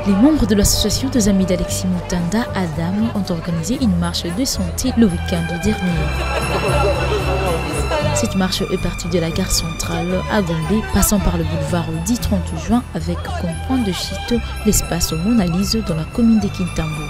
Les membres de l'association des amis d'Alexis Moutanda, Adam, ont organisé une marche de santé le week-end dernier. Cette marche est partie de la gare centrale à Gombe, passant par le boulevard au 10-30 juin avec comme point de chute l'espace Mona Lisa dans la commune de Kintambo.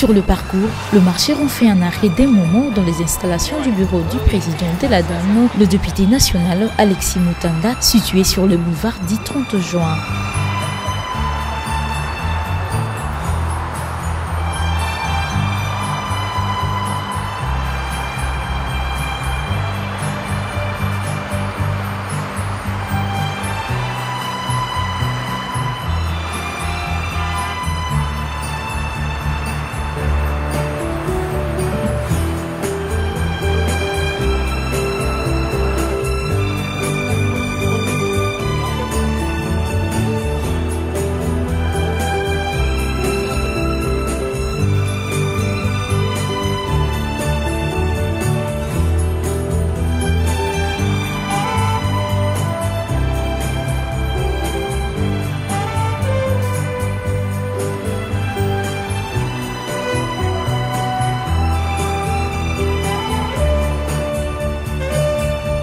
Sur le parcours, le marcheur ont fait un arrêt d'un moment dans les installations du bureau du président de la Dame, le député national Alexis Moutanda, situé sur le boulevard du 30 juin.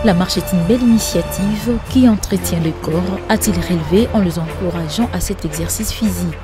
La marche est une belle initiative qui entretient le corps, a-t-il relevé en les encourageant à cet exercice physique.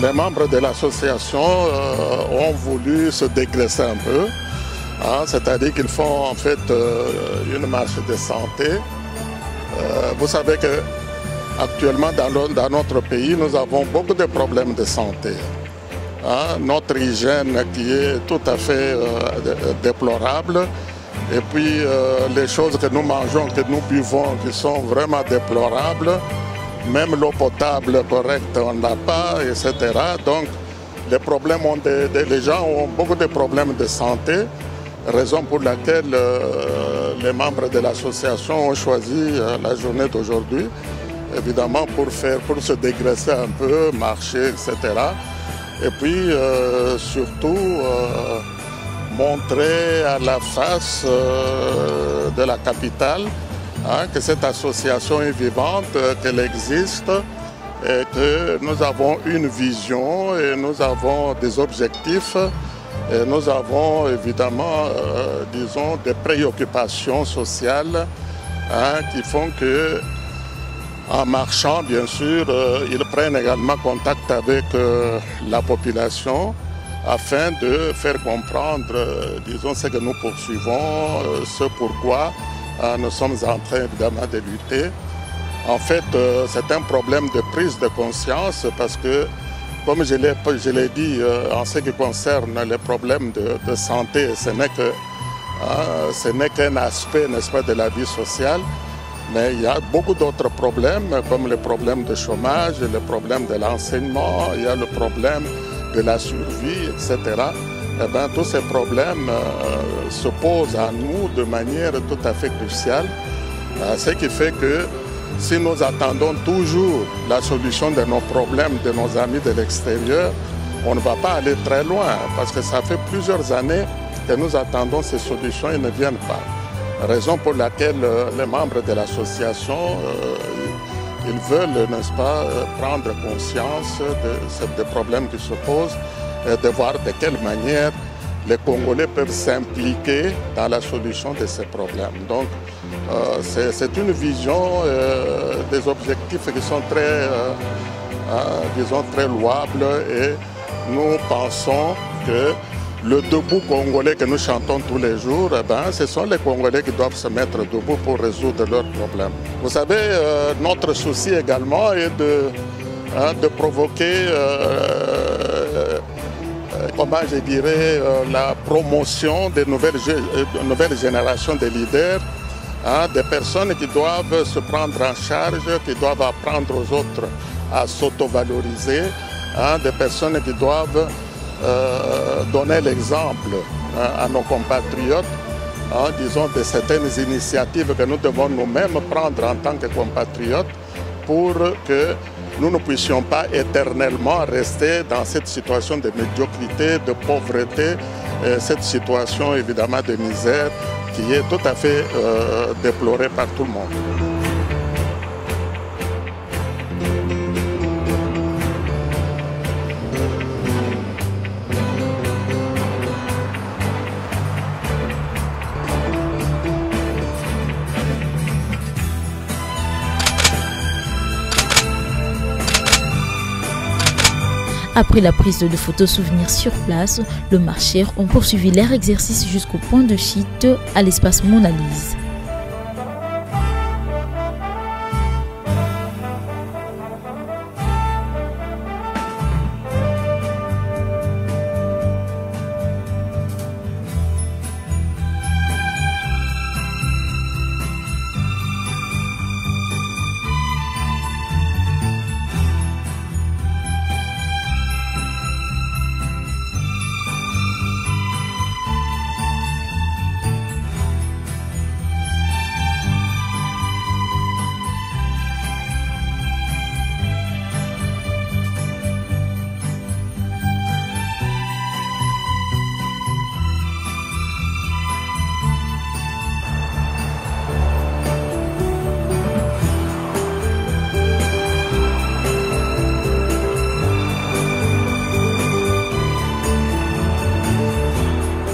les membres de l'association ont voulu se dégraisser un peu, hein, c'est-à-dire qu'ils font en fait une marche de santé. Vous savez que actuellement dans notre pays, nous avons beaucoup de problèmes de santé. Hein, notre hygiène qui est tout à fait déplorable, et puis les choses que nous mangeons, que nous buvons, qui sont vraiment déplorables. Même l'eau potable correcte, on n'a pas, etc. Donc, les gens ont beaucoup de problèmes de santé, raison pour laquelle les membres de l'association ont choisi la journée d'aujourd'hui, évidemment pour se dégraisser un peu, marcher, etc. Et puis, surtout, montrer à la face de la capitale, hein, que cette association est vivante, qu'elle existe et que nous avons une vision et nous avons des objectifs et nous avons évidemment, disons, des préoccupations sociales, hein, qui font que, en marchant, bien sûr, ils prennent également contact avec la population afin de faire comprendre, disons, ce que nous poursuivons, ce pourquoi nous sommes en train évidemment de lutter. En fait, c'est un problème de prise de conscience parce que, comme je l'ai dit, en ce qui concerne les problèmes de santé, ce n'est qu'un aspect, n'est-ce pas, de la vie sociale. Mais il y a beaucoup d'autres problèmes, comme le problème de chômage, le problème de l'enseignement, il y a le problème de la survie, etc. Eh bien, tous ces problèmes se posent à nous de manière tout à fait cruciale, ce qui fait que si nous attendons toujours la solution de nos problèmes de nos amis de l'extérieur, on ne va pas aller très loin, parce que ça fait plusieurs années que nous attendons ces solutions et ne viennent pas. Raison pour laquelle les membres de l'association, ils veulent, n'est-ce pas, prendre conscience des problèmes qui se posent et de voir de quelle manière les Congolais peuvent s'impliquer dans la solution de ces problèmes. Donc, c'est une vision des objectifs qui sont très, disons, très louables, et nous pensons que le debout congolais que nous chantons tous les jours, eh ben, ce sont les Congolais qui doivent se mettre debout pour résoudre leurs problèmes. Vous savez, notre souci également est de provoquer, comment je dirais, la promotion des nouvelles générations de leaders, hein, des personnes qui doivent se prendre en charge, qui doivent apprendre aux autres à s'auto-valoriser, hein, des personnes qui doivent donner l'exemple à nos compatriotes, hein, disons, de certaines initiatives que nous devons nous-mêmes prendre en tant que compatriotes pour que nous ne puissions pas éternellement rester dans cette situation de médiocrité, de pauvreté, cette situation évidemment de misère qui est tout à fait déplorée par tout le monde. Après la prise de photos souvenirs sur place, le marcheurs ont poursuivi leur exercice jusqu'au point de chute à l'espace Mona Lisa.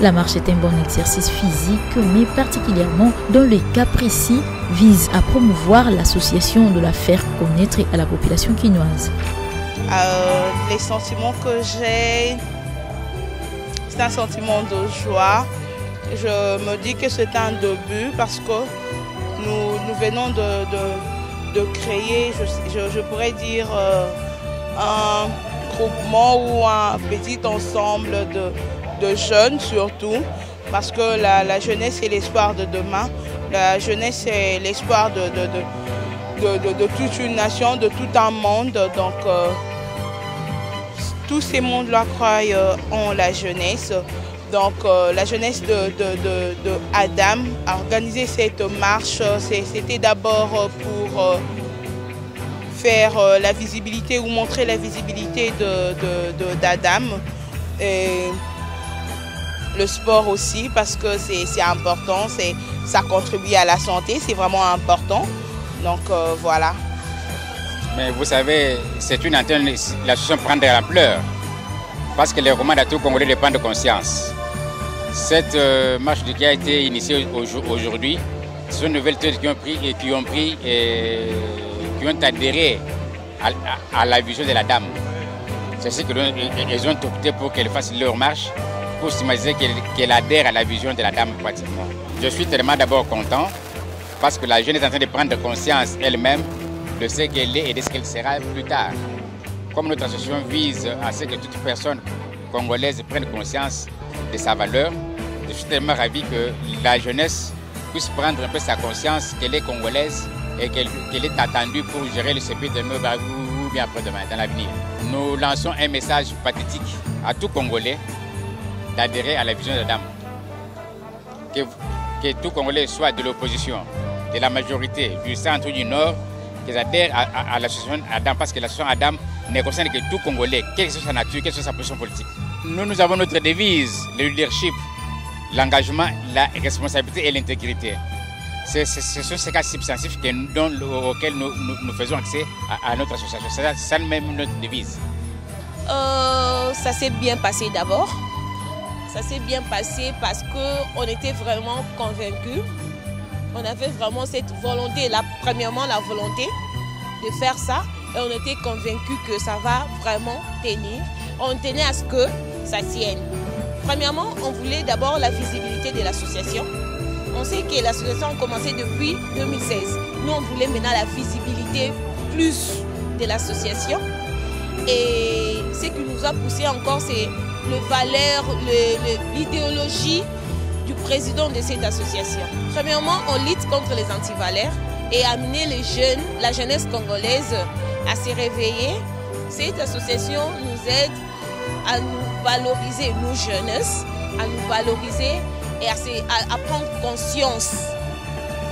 La marche est un bon exercice physique, mais particulièrement dans le cas précis, vise à promouvoir l'association, de la faire connaître à la population quinoise. Les sentiments que j'ai, c'est un sentiment de joie. Je me dis que c'est un début parce que nous venons de créer, je pourrais dire, un groupement ou un petit ensemble de jeunes surtout, parce que la jeunesse est l'espoir de demain. La jeunesse est l'espoir de toute une nation, de tout un monde. Donc tous ces mondes-là croient en la jeunesse. Donc la jeunesse de Adam a organisé cette marche. C'était d'abord pour faire la visibilité ou montrer la visibilité d'Adam. Et le sport aussi, parce que c'est important, ça contribue à la santé, c'est vraiment important. Donc voilà. Mais vous savez, c'est une antenne, la situation prend de l'ampleur, parce que les commandes à tout Congolais de prendre conscience. Cette marche qui a été initiée aujourd'hui, ce sont de nouvelles têtes qui ont adhéré à la vision de la dame. C'est ce qu'ils ont opté pour qu'elle fasse leur marche, pour s'imaginer qu'elle adhère à la vision de la dame pratiquement. Je suis tellement d'abord content parce que la jeune est en train de prendre conscience elle-même de ce qu'elle est et de ce qu'elle sera plus tard. Comme notre association vise à ce que toute personne congolaise prenne conscience de sa valeur, je suis tellement ravi que la jeunesse puisse prendre un peu sa conscience qu'elle est congolaise et qu'elle est attendue pour gérer le CP demain ou bien après-demain, dans l'avenir. Nous lançons un message pathétique à tout Congolais d'adhérer à la vision de la dame. Que tout Congolais soit de l'opposition, de la majorité, du centre ou du nord, qu'ils adhèrent à l'association Adam, parce que l'association Adam ne concerne que tout Congolais, quelle que soit sa nature, quelle que soit sa position politique. Nous avons notre devise, le leadership, l'engagement, la responsabilité et l'intégrité. Ce sont ces cas substantifs auxquels nous faisons accès à notre association. C'est ça même notre devise. Ça s'est bien passé d'abord. Ça s'est bien passé parce qu'on était vraiment convaincus. On avait vraiment cette volonté, premièrement la volonté de faire ça. Et on était convaincus que ça va vraiment tenir. On tenait à ce que ça tienne. Premièrement, on voulait d'abord la visibilité de l'association. On sait que l'association a commencé depuis 2016. Nous, on voulait maintenant la visibilité plus de l'association. Et ce qui nous a poussé encore, c'est le valeur, l'idéologie du président de cette association. Premièrement, on lutte contre les antivaleurs et amener les jeunes, la jeunesse congolaise à se réveiller. Cette association nous aide à nous valoriser, nous jeunesses, à nous valoriser et à prendre conscience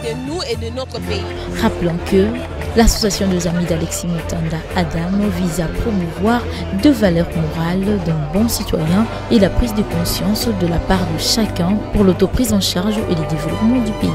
de nous et de notre pays. Rappelons que l'association des amis d'Alexis Mutanda, Adam, vise à promouvoir deux valeurs morales d'un bon citoyen et la prise de conscience de la part de chacun pour l'autoprise en charge et le développement du pays.